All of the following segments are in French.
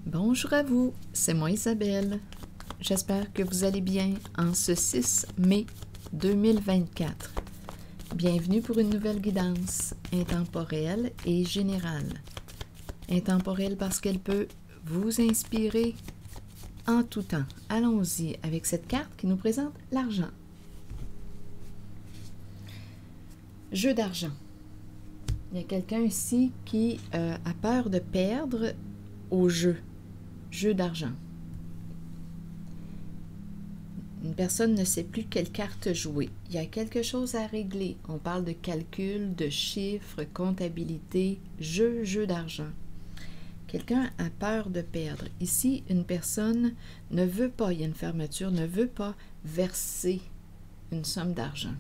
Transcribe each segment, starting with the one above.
Bonjour à vous, c'est moi Isabelle. J'espère que vous allez bien en ce 6 mai 2024. Bienvenue pour une nouvelle guidance intemporelle et générale. Intemporelle parce qu'elle peut vous inspirer en tout temps. Allons-y avec cette carte qui nous présente l'argent. Jeu d'argent. Il y a quelqu'un ici qui a peur de perdre au jeu. Jeu d'argent. Une personne ne sait plus quelle carte jouer. Il y a quelque chose à régler. On parle de calcul, de chiffres, comptabilité, jeu d'argent. Quelqu'un a peur de perdre. Ici, une personne ne veut pas, il y a une fermeture, ne veut pas verser une somme d'argent.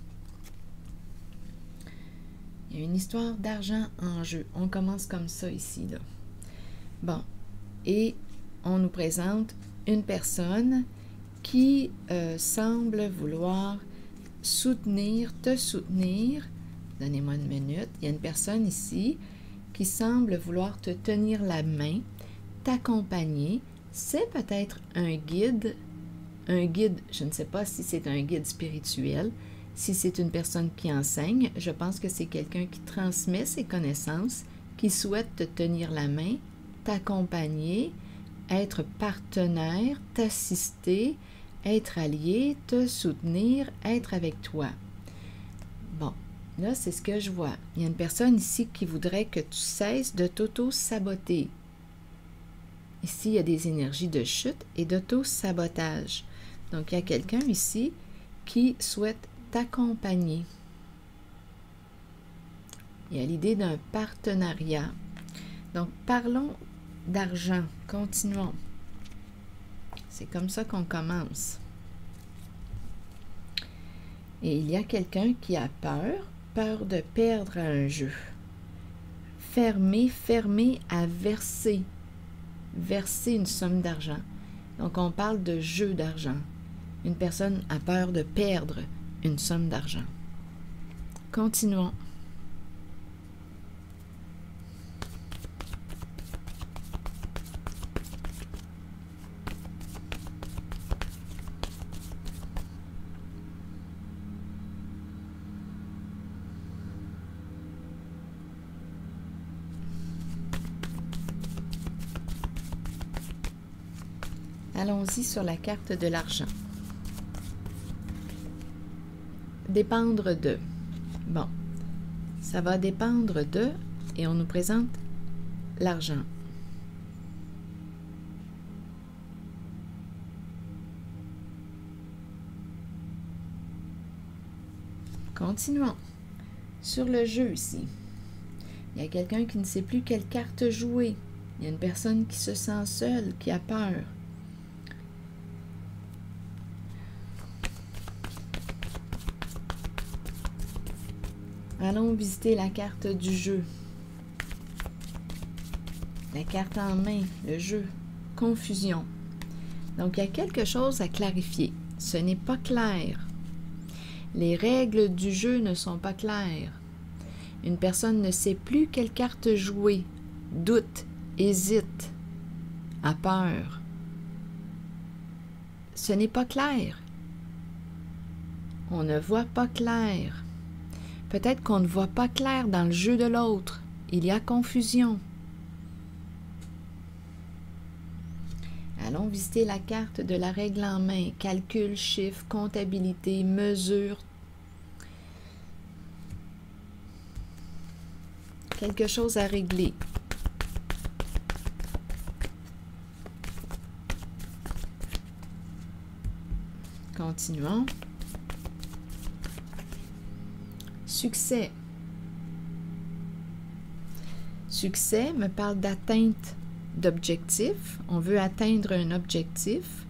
Il y a une histoire d'argent en jeu. On commence comme ça ici, là. Bon. Et on nous présente une personne qui semble vouloir te soutenir. Donnez-moi une minute. Il y a une personne ici qui semble vouloir te tenir la main, t'accompagner. C'est peut-être un guide, je ne sais pas si c'est un guide spirituel, si c'est une personne qui enseigne. Je pense que c'est quelqu'un qui transmet ses connaissances, qui souhaite te tenir la main, t'accompagner, être partenaire, t'assister, être allié, te soutenir, être avec toi. Bon, là, c'est ce que je vois. Il y a une personne ici qui voudrait que tu cesses de t'auto-saboter. Ici, il y a des énergies de chute et d'auto-sabotage. Donc, il y a quelqu'un ici qui souhaite t'accompagner. Il y a l'idée d'un partenariat. Donc, parlons d'argent. Continuons. C'est comme ça qu'on commence. Et il y a quelqu'un qui a peur de perdre à un jeu. Fermé à verser une somme d'argent. Donc, on parle de jeu d'argent. Une personne a peur de perdre une somme d'argent. Continuons. Allons-y sur la carte de l'argent. Dépendre de. Bon, ça va dépendre de, et on nous présente l'argent. Continuons. Sur le jeu ici, il y a quelqu'un qui ne sait plus quelle carte jouer. Il y a une personne qui se sent seule, qui a peur. Allons visiter la carte du jeu. La carte en main, le jeu. Confusion. Donc, il y a quelque chose à clarifier. Ce n'est pas clair. Les règles du jeu ne sont pas claires. Une personne ne sait plus quelle carte jouer. Doute, hésite, a peur. Ce n'est pas clair. On ne voit pas clair. Peut-être qu'on ne voit pas clair dans le jeu de l'autre. Il y a confusion. Allons visiter la carte de la règle en main. Calcul, chiffre, comptabilité, mesure. Quelque chose à régler. Continuons. Succès. Succès me parle d'atteinte d'objectifs. On veut atteindre un objectif.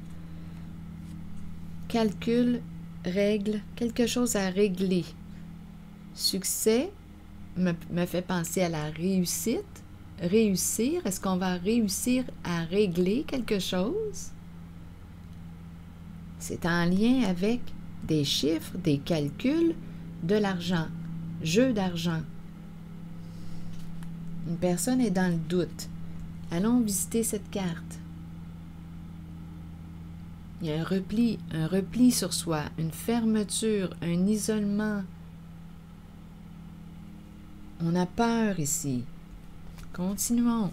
Calcul, règle, quelque chose à régler. Succès me fait penser à la réussite. Réussir, est-ce qu'on va réussir à régler quelque chose? C'est en lien avec des chiffres, des calculs, de l'argent, jeu d'argent. Une personne est dans le doute. Allons visiter cette carte. Il y a un repli sur soi, une fermeture, un isolement. On a peur ici. Continuons.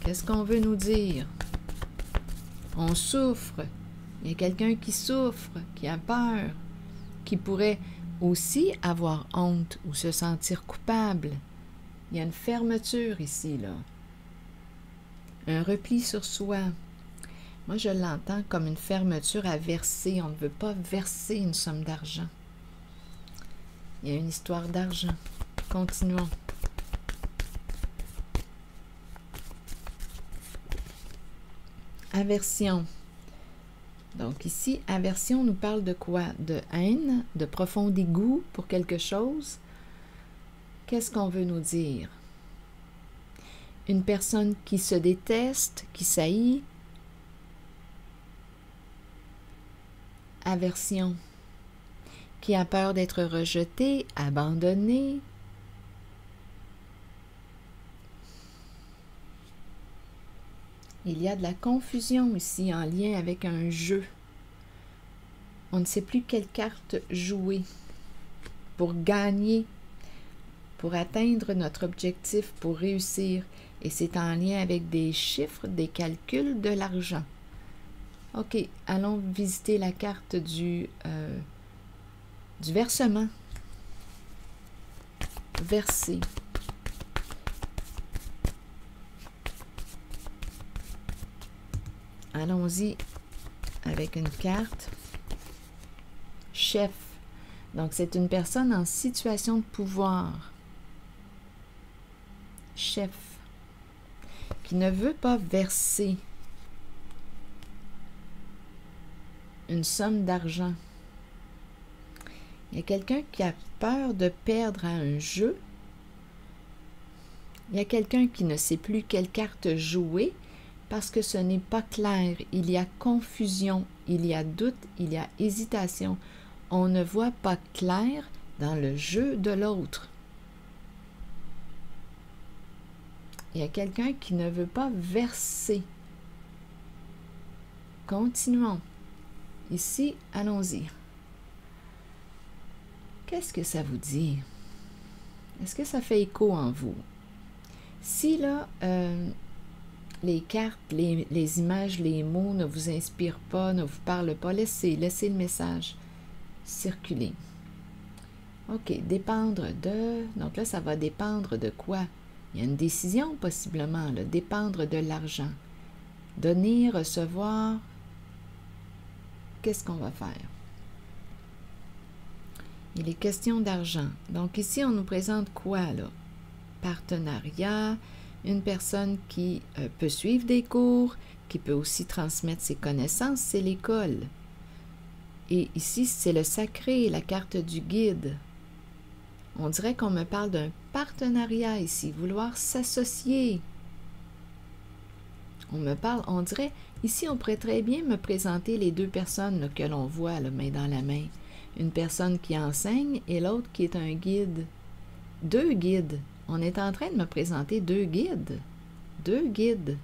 Qu'est-ce qu'on veut nous dire? On souffre. Il y a quelqu'un qui souffre, qui a peur, qui pourrait aussi avoir honte ou se sentir coupable. Il y a une fermeture ici, là. Un repli sur soi. Moi, je l'entends comme une fermeture à verser. On ne veut pas verser une somme d'argent. Il y a une histoire d'argent. Continuons. Aversion. Donc ici, aversion nous parle de quoi? De haine, de profond dégoût pour quelque chose. Qu'est-ce qu'on veut nous dire? Une personne qui se déteste, qui s'haït. Aversion. Qui a peur d'être rejeté, abandonné. Il y a de la confusion ici en lien avec un jeu. On ne sait plus quelle carte jouer pour gagner, pour atteindre notre objectif, pour réussir. Et c'est en lien avec des chiffres, des calculs, de l'argent. OK, allons visiter la carte du versement. Verser. Allons-y avec une carte. Chef. Donc, c'est une personne en situation de pouvoir. Chef. Qui ne veut pas verser une somme d'argent. Il y a quelqu'un qui a peur de perdre à un jeu. Il y a quelqu'un qui ne sait plus quelle carte jouer. Parce que ce n'est pas clair, il y a confusion, il y a doute, il y a hésitation. On ne voit pas clair dans le jeu de l'autre. Il y a quelqu'un qui ne veut pas verser. Continuons. Ici, allons-y. Qu'est-ce que ça vous dit? Est-ce que ça fait écho en vous? Si là, les cartes, les images, les mots ne vous inspirent pas, ne vous parlent pas, laissez le message circuler. OK, dépendre de... Donc là, ça va dépendre de quoi? Il y a une décision possiblement, là, dépendre de l'argent. Donner, recevoir, qu'est-ce qu'on va faire? Il est question d'argent. Donc ici, on nous présente quoi, là? Partenariat, une personne qui peut suivre des cours, qui peut aussi transmettre ses connaissances, c'est l'école. Et ici, c'est le sacré, la carte du guide. On dirait qu'on me parle d'un partenariat ici, vouloir s'associer. On dirait, ici, on pourrait très bien me présenter les deux personnes là, que l'on voit, là, main dans la main. Une personne qui enseigne et l'autre qui est un guide. Deux guides. On est en train de me présenter deux guides. Deux guides.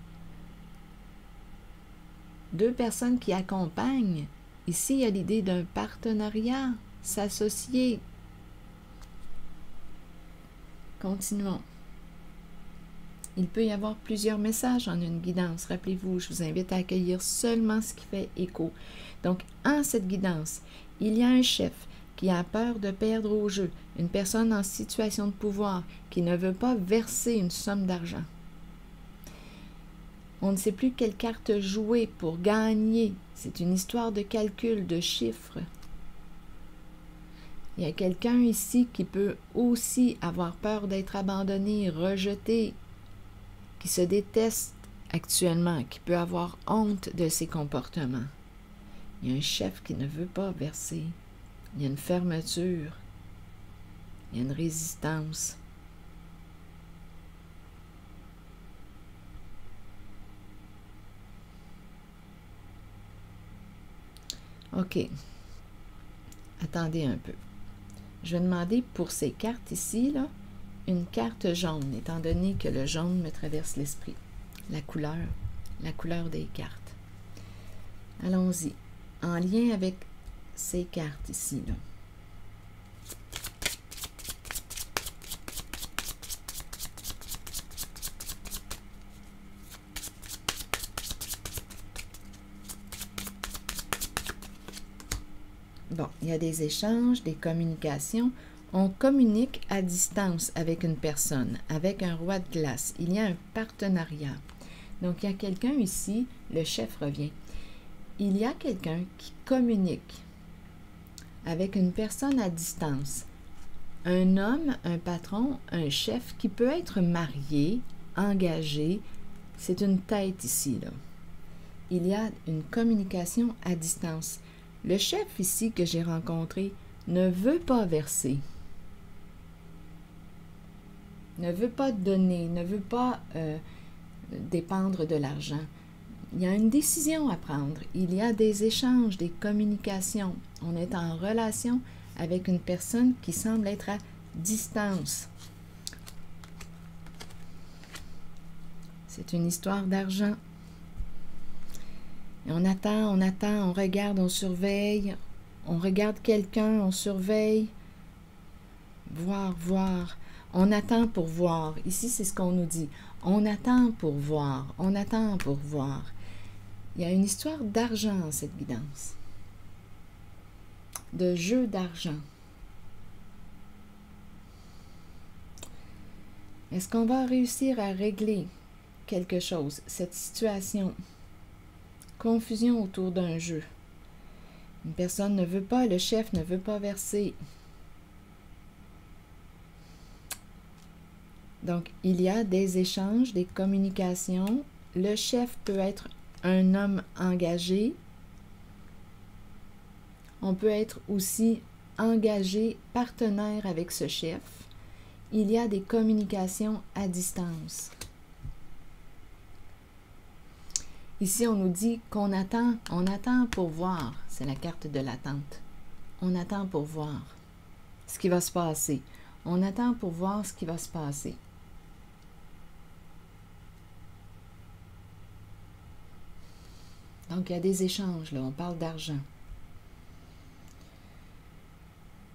Deux personnes qui accompagnent. Ici, il y a l'idée d'un partenariat, s'associer. Continuons. Il peut y avoir plusieurs messages en une guidance. Rappelez-vous, je vous invite à accueillir seulement ce qui fait écho. Donc, en cette guidance, il y a un chef qui a peur de perdre au jeu, une personne en situation de pouvoir qui ne veut pas verser une somme d'argent. On ne sait plus quelle carte jouer pour gagner. C'est une histoire de calcul, de chiffres. Il y a quelqu'un ici qui peut aussi avoir peur d'être abandonné, rejeté, qui se déteste actuellement, qui peut avoir honte de ses comportements. Il y a un chef qui ne veut pas verser. Il y a une fermeture. Il y a une résistance. OK. Attendez un peu. Je vais demander pour ces cartes ici, là, une carte jaune, étant donné que le jaune me traverse l'esprit. La couleur des cartes. Allons-y. en lien avec ces cartes ici, là. Bon, il y a des échanges, des communications. On communique à distance avec une personne, avec un roi de glace. Il y a un partenariat. Donc, il y a quelqu'un ici, le chef revient. Il y a quelqu'un qui communique avec une personne à distance. Un homme, un patron, un chef qui peut être marié, engagé. C'est une tête ici, là. Il y a une communication à distance. Le chef ici que j'ai rencontré ne veut pas verser, ne veut pas donner, ne veut pas dépendre de l'argent. Il y a une décision à prendre. Il y a des échanges, des communications. On est en relation avec une personne qui semble être à distance. C'est une histoire d'argent. Et on attend, on regarde, on surveille. On regarde quelqu'un, on surveille. Voir. On attend pour voir. Ici, c'est ce qu'on nous dit. On attend pour voir. On attend pour voir. Il y a une histoire d'argent en cette guidance. De jeu d'argent. Est-ce qu'on va réussir à régler quelque chose, cette situation? Confusion autour d'un jeu. Une personne ne veut pas, le chef ne veut pas verser. Donc, il y a des échanges, des communications. Le chef peut être un homme engagé. On peut être aussi engagé, partenaire avec ce chef. Il y a des communications à distance. Ici, on nous dit qu'on attend, on attend pour voir. C'est la carte de l'attente. On attend pour voir ce qui va se passer. On attend pour voir ce qui va se passer. Donc, il y a des échanges, là. On parle d'argent.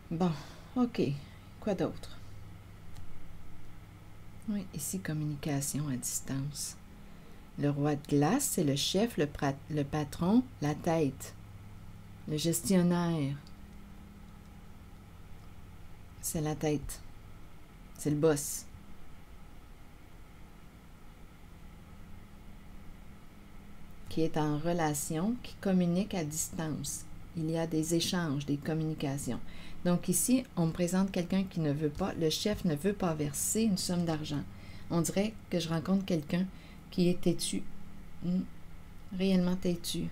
Bon, OK. Quoi d'autre? Oui, ici, communication à distance. Le roi de glace, c'est le chef, le patron, la tête. Le gestionnaire, c'est la tête. C'est le boss. Qui est en relation, qui communique à distance. Il y a des échanges, des communications. Donc ici, on me présente quelqu'un qui ne veut pas, le chef ne veut pas verser une somme d'argent. On dirait que je rencontre quelqu'un qui est têtu, réellement têtu.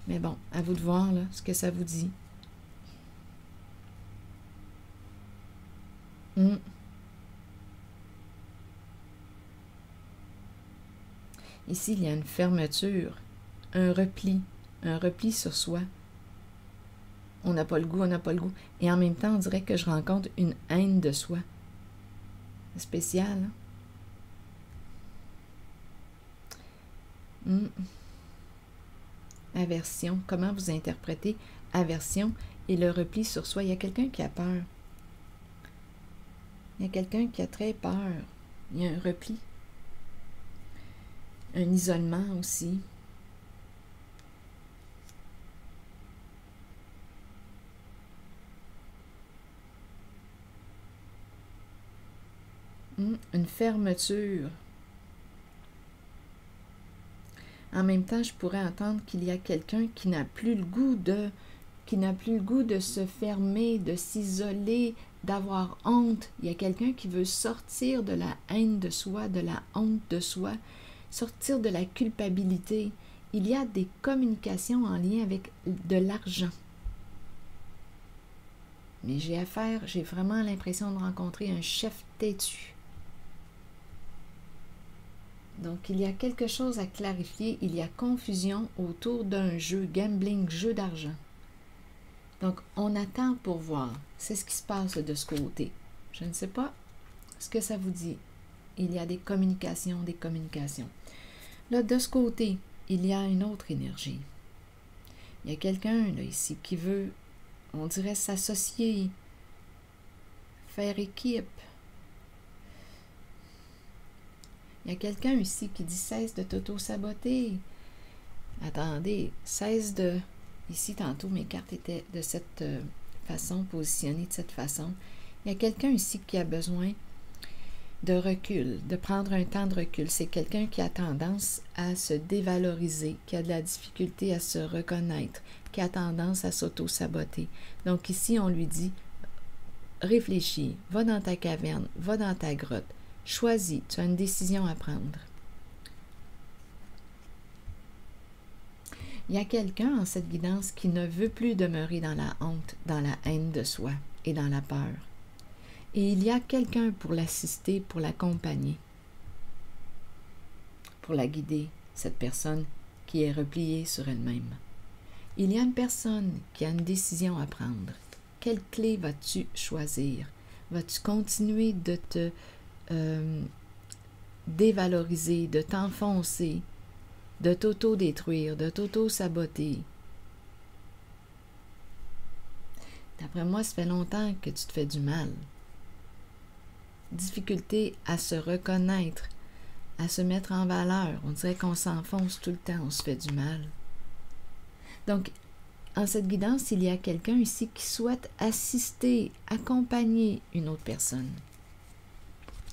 Mais bon, à vous de voir là, ce que ça vous dit. Ici, il y a une fermeture, un repli sur soi. On n'a pas le goût, on n'a pas le goût. Et en même temps, on dirait que je rencontre une haine de soi. C'est spécial, hein? Aversion. Comment vous interprétez aversion et le repli sur soi? Il y a quelqu'un qui a peur. Il y a quelqu'un qui a très peur. Il y a un repli. Un isolement aussi. Une fermeture. En même temps, je pourrais entendre qu'il y a quelqu'un qui n'a plus le goût de se fermer, de s'isoler, d'avoir honte. Il y a quelqu'un qui veut sortir de la haine de soi, de la honte de soi, sortir de la culpabilité. Il y a des communications en lien avec de l'argent. Mais j'ai vraiment l'impression de rencontrer un chef têtu. Donc, il y a quelque chose à clarifier. Il y a confusion autour d'un jeu, gambling, jeu d'argent. Donc, on attend pour voir. C'est ce qui se passe de ce côté. Je ne sais pas ce que ça vous dit. Il y a des communications, Là, de ce côté, il y a une autre énergie. Il y a quelqu'un là ici qui veut, on dirait, s'associer, faire équipe. Il y a quelqu'un ici qui dit cesse de t'auto-saboter. Attendez, cesse de... Ici, tantôt, mes cartes étaient de cette façon, positionnées de cette façon. Il y a quelqu'un ici qui a besoin de recul, de prendre un temps de recul. C'est quelqu'un qui a tendance à se dévaloriser, qui a de la difficulté à se reconnaître, qui a tendance à s'auto-saboter. Donc ici, on lui dit, réfléchis, va dans ta caverne, va dans ta grotte, choisis, tu as une décision à prendre. Il y a quelqu'un en cette guidance qui ne veut plus demeurer dans la honte, dans la haine de soi et dans la peur. Et il y a quelqu'un pour l'assister, pour l'accompagner, pour la guider, cette personne qui est repliée sur elle-même. Il y a une personne qui a une décision à prendre. Quelle clé vas-tu choisir? Vas-tu continuer de te dévaloriser, de t'enfoncer, de t'auto-détruire, de t'auto-saboter? D'après moi, ça fait longtemps que tu te fais du mal. Difficulté à se reconnaître, à se mettre en valeur. On dirait qu'on s'enfonce tout le temps, on se fait du mal. Donc, en cette guidance, il y a quelqu'un ici qui souhaite assister, accompagner une autre personne.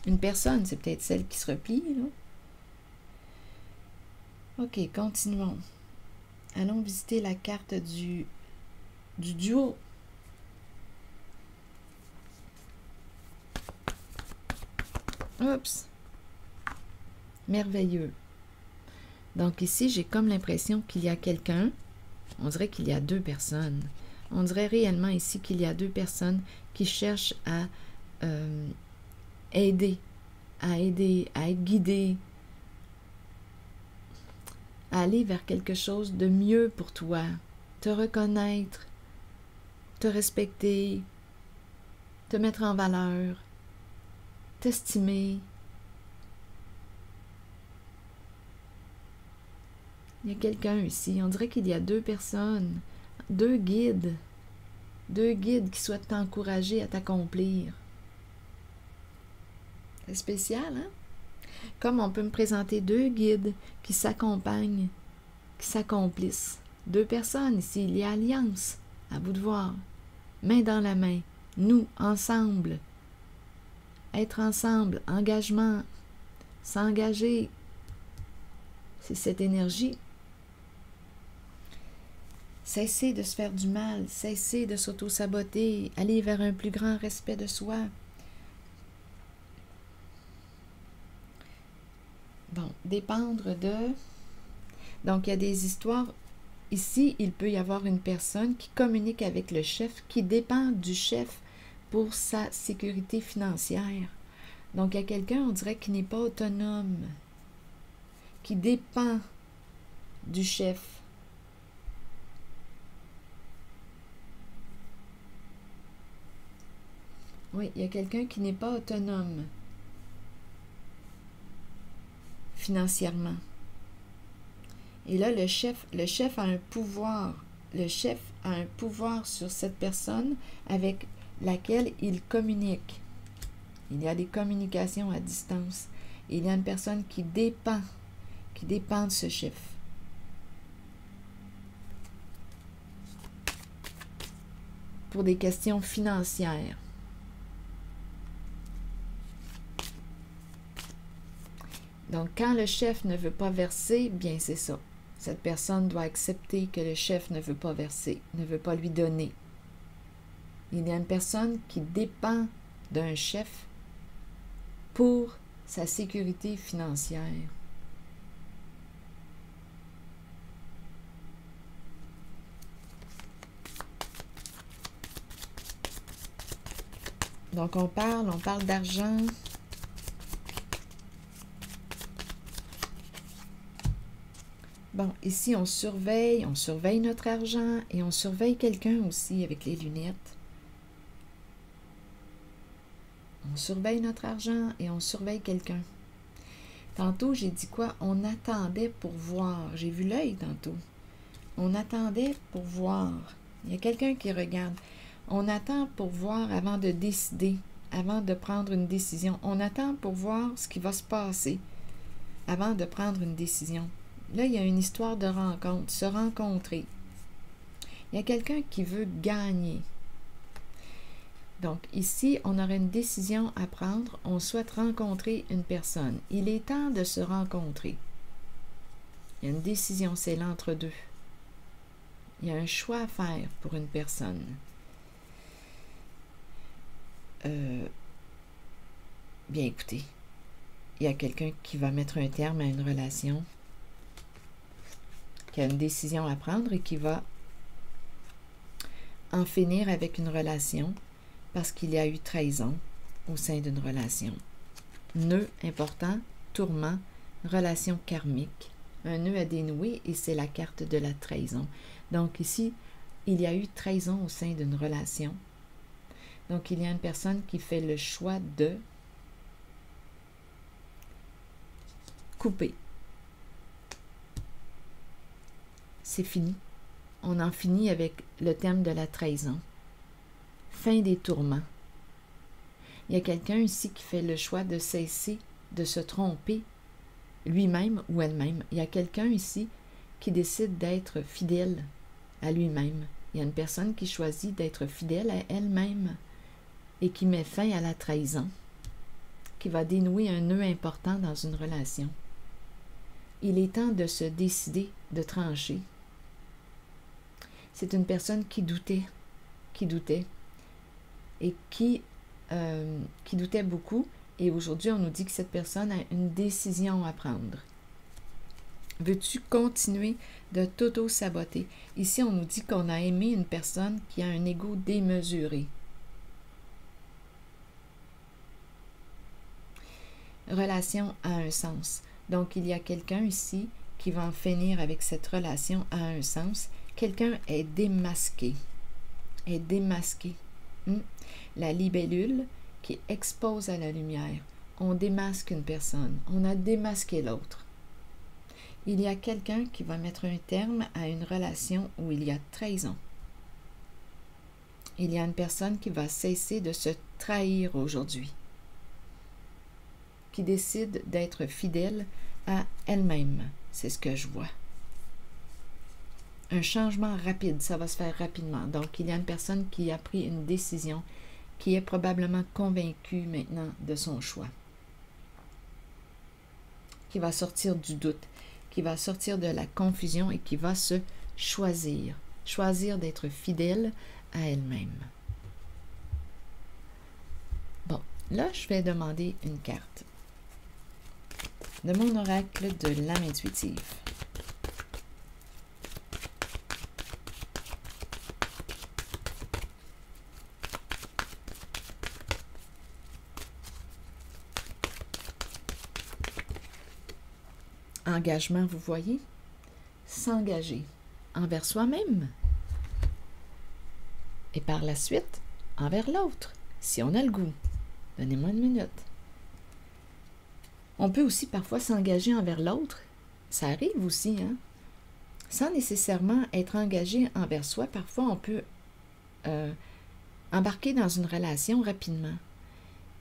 Une personne, c'est peut-être celle qui se replie, là. Ok, continuons. Allons visiter la carte du duo. Oups! Merveilleux. Donc ici, j'ai comme l'impression qu'il y a quelqu'un, on dirait qu'il y a deux personnes. On dirait réellement ici qu'il y a deux personnes qui cherchent à aider, à être guidées, à aller vers quelque chose de mieux pour toi, te reconnaître, te respecter, te mettre en valeur, t'estimer. Il y a quelqu'un ici, on dirait qu'il y a deux personnes, deux guides qui souhaitent t'encourager à t'accomplir. C'est spécial, hein? Comme on peut me présenter deux guides qui s'accompagnent, qui s'accomplissent. Deux personnes ici, il y a alliance, à vous de voir, main dans la main, nous, ensemble, être ensemble, engagement, s'engager, c'est cette énergie. Cesser de se faire du mal, cesser de s'auto-saboter, aller vers un plus grand respect de soi. Bon, dépendre de... Donc, il y a des histoires. Ici, il peut y avoir une personne qui communique avec le chef, qui dépend du chef pour sa sécurité financière. Donc, il y a quelqu'un, on dirait, qui n'est pas autonome, qui dépend du chef. Oui, il y a quelqu'un qui n'est pas autonome financièrement. Et là, le chef a un pouvoir. Le chef a un pouvoir sur cette personne avec laquelle il communique. Il y a des communications à distance. Et il y a une personne qui dépend de ce chef. Pour des questions financières. Donc, quand le chef ne veut pas verser, bien c'est ça. Cette personne doit accepter que le chef ne veut pas verser, ne veut pas lui donner. Il y a une personne qui dépend d'un chef pour sa sécurité financière. Donc, on parle d'argent. Bon, ici, on surveille notre argent et on surveille quelqu'un aussi avec les lunettes. On surveille notre argent et on surveille quelqu'un. Tantôt, j'ai dit quoi? On attendait pour voir. J'ai vu l'œil tantôt. On attendait pour voir. Il y a quelqu'un qui regarde. On attend pour voir avant de décider, avant de prendre une décision. On attend pour voir ce qui va se passer avant de prendre une décision. Là, il y a une histoire de rencontre, se rencontrer. Il y a quelqu'un qui veut gagner. Donc, ici, on aurait une décision à prendre. On souhaite rencontrer une personne. Il est temps de se rencontrer. Il y a une décision, c'est l'entre-deux. Il y a un choix à faire pour une personne. Bien, écoutez, il y a quelqu'un qui va mettre un terme à une relation, qui a une décision à prendre et qui va en finir avec une relation parce qu'il y a eu trahison au sein d'une relation. Nœud important, tourment, relation karmique. Un nœud à dénouer et c'est la carte de la trahison. Donc ici, il y a eu trahison au sein d'une relation. Donc il y a une personne qui fait le choix de couper. C'est fini. On en finit avec le thème de la trahison. Fin des tourments. Il y a quelqu'un ici qui fait le choix de cesser de se tromper lui-même ou elle-même. Il y a quelqu'un ici qui décide d'être fidèle à lui-même. Il y a une personne qui choisit d'être fidèle à elle-même et qui met fin à la trahison, qui va dénouer un nœud important dans une relation. Il est temps de se décider, de trancher. C'est une personne qui doutait et qui doutait beaucoup. Et aujourd'hui, on nous dit que cette personne a une décision à prendre. Veux-tu continuer de t'auto-saboter? Ici, on nous dit qu'on a aimé une personne qui a un ego démesuré. Relation a un sens. Donc, il y a quelqu'un ici qui va en finir avec cette relation a un sens. Quelqu'un est démasqué. Est démasqué. La libellule qui expose à la lumière. On démasque une personne. On a démasqué l'autre. Il y a quelqu'un qui va mettre un terme à une relation où il y a trahison. Il y a une personne qui va cesser de se trahir aujourd'hui, qui décide d'être fidèle à elle-même. C'est ce que je vois. Un changement rapide, ça va se faire rapidement. Donc, il y a une personne qui a pris une décision, qui est probablement convaincue maintenant de son choix, qui va sortir du doute, qui va sortir de la confusion et qui va se choisir d'être fidèle à elle-même. Bon, là, je vais demander une carte de mon oracle de l'âme intuitive. Engagement, vous voyez? S'engager envers soi-même et par la suite envers l'autre, si on a le goût. Donnez-moi une minute. On peut aussi parfois s'engager envers l'autre. Ça arrive aussi, hein? Sans nécessairement être engagé envers soi, parfois on peut embarquer dans une relation rapidement.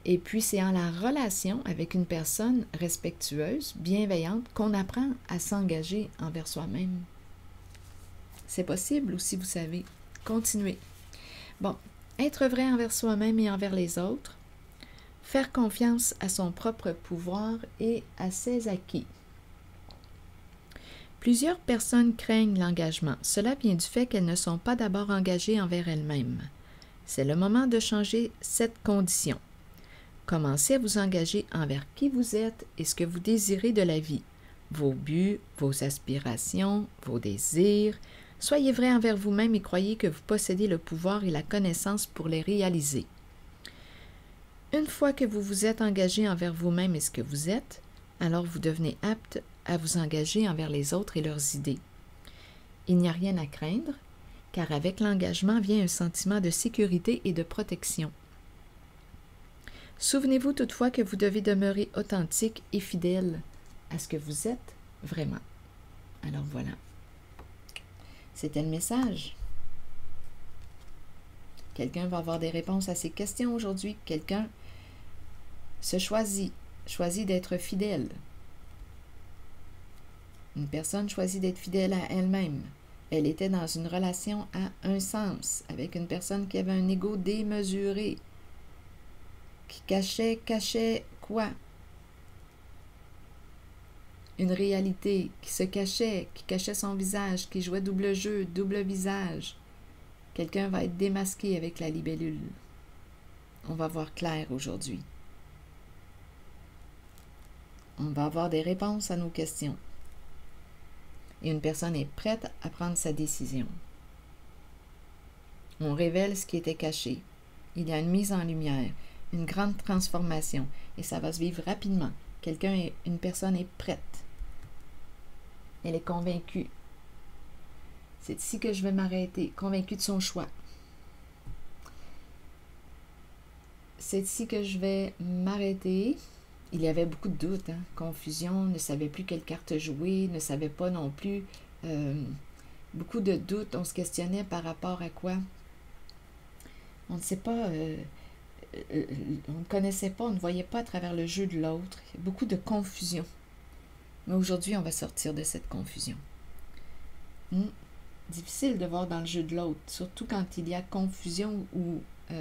Et puis, c'est en la relation avec une personne respectueuse, bienveillante, qu'on apprend à s'engager envers soi-même. C'est possible aussi, vous savez. Continuez. Bon, être vrai envers soi-même et envers les autres, faire confiance à son propre pouvoir et à ses acquis. Plusieurs personnes craignent l'engagement. Cela vient du fait qu'elles ne sont pas d'abord engagées envers elles-mêmes. C'est le moment de changer cette condition. Commencez à vous engager envers qui vous êtes et ce que vous désirez de la vie, vos buts, vos aspirations, vos désirs. Soyez vrai envers vous-même et croyez que vous possédez le pouvoir et la connaissance pour les réaliser. Une fois que vous vous êtes engagé envers vous-même et ce que vous êtes, alors vous devenez apte à vous engager envers les autres et leurs idées. Il n'y a rien à craindre, car avec l'engagement vient un sentiment de sécurité et de protection. Souvenez-vous toutefois que vous devez demeurer authentique et fidèle à ce que vous êtes vraiment. Alors voilà. C'était le message. Quelqu'un va avoir des réponses à ces questions aujourd'hui. Quelqu'un se choisit d'être fidèle. Une personne choisit d'être fidèle à elle-même. Elle était dans une relation à un sens, avec une personne qui avait un ego démesuré, qui cachait quoi? Une réalité, qui cachait son visage, qui jouait double jeu, double visage. Quelqu'un va être démasqué avec la libellule. On va voir clair aujourd'hui. On va avoir des réponses à nos questions. Et une personne est prête à prendre sa décision. On révèle ce qui était caché. Il y a une mise en lumière, une grande transformation, et ça va se vivre rapidement. Une personne est prête. Elle est convaincue. C'est ici que je vais m'arrêter, convaincue de son choix. C'est ici que je vais m'arrêter. Il y avait beaucoup de doutes, confusion, ne savait plus quelle carte jouer, ne savait pas non plus. Beaucoup de doutes, on se questionnait par rapport à quoi? On ne sait pas, on ne connaissait pas, on ne voyait pas à travers le jeu de l'autre. Beaucoup de confusion. Mais aujourd'hui, on va sortir de cette confusion. Difficile de voir dans le jeu de l'autre, surtout quand il y a confusion ou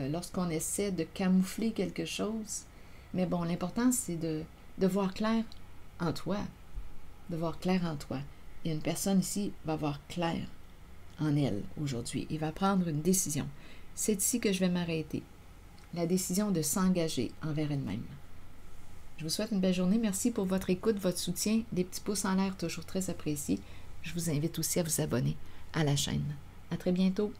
lorsqu'on essaie de camoufler quelque chose. Mais bon, l'important, c'est de voir clair en toi. De voir clair en toi. Et une personne ici va voir clair en elle aujourd'hui. Il va prendre une décision. C'est ici que je vais m'arrêter. La décision de s'engager envers elle-même. Je vous souhaite une belle journée. Merci pour votre écoute, votre soutien. Des petits pouces en l'air, toujours très appréciés. Je vous invite aussi à vous abonner à la chaîne. À très bientôt.